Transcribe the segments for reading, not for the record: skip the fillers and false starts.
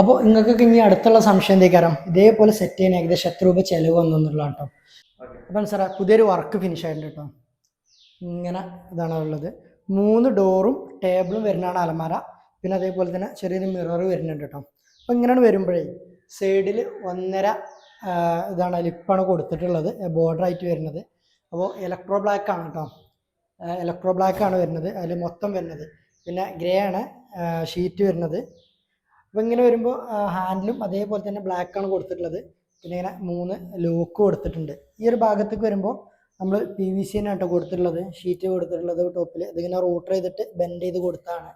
അപ്പോൾ നിങ്ങൾക്കൊക്കെ ഇനി അടുത്തുള്ള സംശയം എന്തേക്കാരം ഇതേപോലെ സെറ്റ് ചെയ്യാൻ ഏകദേശം എത്ര രൂപ ചിലവ് വന്നെന്നുള്ളതാണ് കേട്ടോ. അപ്പം സാറേ പുതിയൊരു വർക്ക് ഫിനിഷ് ആയിട്ടുണ്ട് കേട്ടോ. ഇങ്ങനെ ഇതാണ് ഉള്ളത്. 3 ഡോറും ടേബിളും വരുന്നതാണ് അലമാര. പിന്നെ അതേപോലെ തന്നെ ചെറിയൊരു മിറർ വരുന്നുണ്ട് കേട്ടോ. അപ്പോൾ ഇങ്ങനെയാണ് വരുമ്പോഴേ സൈഡിൽ 1.5 ഇതാണ് ലിപ്പാണ് കൊടുത്തിട്ടുള്ളത്, ബോർഡർ ആയിട്ട് വരുന്നത്. അപ്പോൾ ഇലക്ട്രോ ബ്ലാക്ക് ആണ് കേട്ടോ, ഇലക്ട്രോ ബ്ലാക്ക് ആണ് വരുന്നത് അതിൽ മൊത്തം വരുന്നത്. പിന്നെ ഗ്രേ ആണ് ഷീറ്റ് വരുന്നത്. അപ്പോൾ ഇങ്ങനെ വരുമ്പോൾ ഹാൻഡിലും അതേപോലെ തന്നെ ബ്ലാക്ക് ആണ് കൊടുത്തിട്ടുള്ളത്. പിന്നെ ഇങ്ങനെ 3 ലോക്ക് കൊടുത്തിട്ടുണ്ട്. ഈ ഒരു ഭാഗത്തേക്ക് വരുമ്പോൾ നമ്മൾ PVC ആണ് കേട്ടോ കൊടുത്തിട്ടുള്ളത്, ഷീറ്റ് കൊടുത്തിട്ടുള്ളത് ടോപ്പിൽ. ഇതിങ്ങനെ റൂട്ടർ ചെയ്തിട്ട് ബെൻഡ് ചെയ്ത് കൊടുത്താണ്.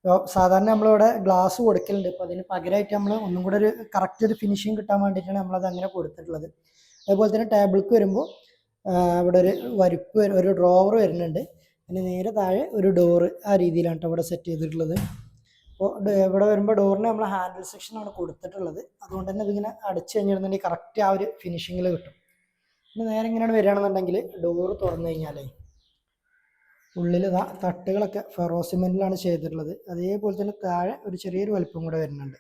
അപ്പോൾ സാധാരണ നമ്മളിവിടെ ഗ്ലാസ് കൊടുക്കലുണ്ട്, അപ്പോൾ അതിന് പകരമായിട്ട് നമ്മൾ ഒന്നും കൂടെ ഒരു കറക്റ്റ് ഒരു ഫിനിഷിങ് കിട്ടാൻ വേണ്ടിയിട്ടാണ് നമ്മളത് അങ്ങനെ കൊടുത്തിട്ടുള്ളത്. അതുപോലെ തന്നെ ടേബിൾക്ക് വരുമ്പോൾ ഇവിടെ ഒരു വരിപ്പ് ഒരു ഡ്രോവർ വരുന്നുണ്ട്. പിന്നെ നേരെ താഴെ ഒരു ഡോറ് ആ രീതിയിലാണ് കേട്ടോ ഇവിടെ സെറ്റ് ചെയ്തിട്ടുള്ളത്. അപ്പോൾ ഇവിടെ വരുമ്പോൾ ഡോറിന് നമ്മൾ ഹാൻഡിൽ സെക്ഷനാണ് കൊടുത്തിട്ടുള്ളത്. അതുകൊണ്ട് തന്നെ ഇതിങ്ങനെ അടച്ചു കഴിഞ്ഞിരുന്നുണ്ടെങ്കിൽ കറക്റ്റ് ആ ഒരു ഫിനിഷിങ്ങിൽ കിട്ടും. പിന്നെ നേരെ ഇങ്ങനെയാണ് വരികയാണെന്നുണ്ടെങ്കിൽ ഡോറ് തുറന്നു കഴിഞ്ഞാലേ ഉള്ളിൽ തട്ടുകളൊക്കെ ഫെറോ സിമെൻറ്റിലാണ് ചെയ്തിട്ടുള്ളത്. അതേപോലെ തന്നെ താഴെ ഒരു ചെറിയൊരു വലുപ്പം കൂടെ വരുന്നുണ്ട്.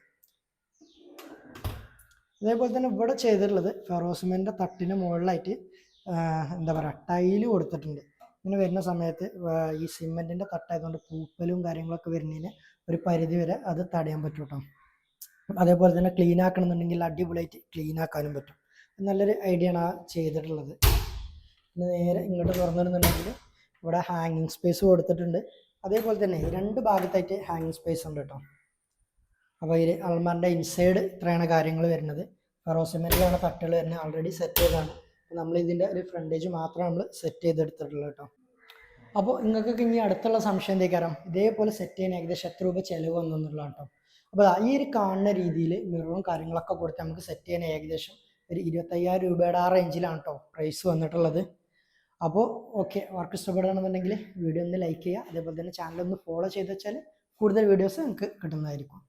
അതേപോലെ തന്നെ ഇവിടെ ചെയ്തിട്ടുള്ളത് ഫെറോ സിമെൻറ്റിൻ്റെ തട്ടിന് മുകളിലായിട്ട് എന്താ പറയുക ടൈല് കൊടുത്തിട്ടുണ്ട്. ഇങ്ങനെ വരുന്ന സമയത്ത് ഈ സിമെൻറ്റിൻ്റെ തട്ടായതുകൊണ്ട് പൂപ്പലും കാര്യങ്ങളൊക്കെ വരുന്നതിന് ഒരു പരിധി വരെ അത് തടയാൻ പറ്റും കേട്ടോ. അതേപോലെ തന്നെ ക്ലീൻ ആക്കണമെന്നുണ്ടെങ്കിൽ അടിപൊളിയായിട്ട് ക്ലീൻ ആക്കാനും പറ്റും. നല്ലൊരു ഐഡിയ ആണ് ആ ചെയ്തിട്ടുള്ളത്. പിന്നെ നേരെ ഇങ്ങോട്ട് തുറന്നിടുന്നുണ്ടെങ്കിൽ ഇവിടെ ഹാങ്ങിങ് സ്പേസ് കൊടുത്തിട്ടുണ്ട്. അതേപോലെ തന്നെ 2 ഭാഗത്തായിട്ട് ഹാങ്ങിങ് സ്പേസ് ഉണ്ട് കേട്ടോ. അപ്പോൾ ഈ അൽമാറിൻ്റെ ഇൻസൈഡ് ഇത്രയാണ് കാര്യങ്ങൾ വരുന്നത്. ഫെറോ സിമെൻറ്റിലാണ് തട്ടുകൾ വരുന്നത്, ഓൾറെഡി സെറ്റ് ചെയ്തതാണ്. നമ്മൾ ഇതിൻ്റെ ഒരു ഫ്രണ്ടേജ് മാത്രമാണ് നമ്മൾ സെറ്റ് ചെയ്തെടുത്തിട്ടുള്ളത് കേട്ടോ. അപ്പോൾ നിങ്ങൾക്കൊക്കെ ഇനി അടുത്തുള്ള സംശയം എന്തേക്കാരം ഇതേപോലെ സെറ്റ് ചെയ്യാൻ ഏകദേശം എത്ര രൂപ ചിലവ് വന്നെന്നുള്ളതാണ് കേട്ടോ. അപ്പോൾ ഈ ഒരു കാണുന്ന രീതിയിൽ മിററും കാര്യങ്ങളൊക്കെ കൊടുത്ത് നമുക്ക് സെറ്റ് ചെയ്യാൻ ഏകദേശം ഒരു 25,000 രൂപയുടെ ആ റേഞ്ചിലാണ് കേട്ടോ പ്രൈസ് വന്നിട്ടുള്ളത്. അപ്പോൾ ഓക്കെ, വർക്ക് ഇഷ്ടപ്പെടുകയാണെന്നുണ്ടെങ്കിൽ വീഡിയോ ഒന്ന് ലൈക്ക് ചെയ്യുക. അതേപോലെ തന്നെ ചാനൽ ഒന്ന് ഫോളോ ചെയ്ത് വെച്ചാൽ കൂടുതൽ വീഡിയോസ് നിങ്ങൾക്ക് കിട്ടുന്നതായിരിക്കും.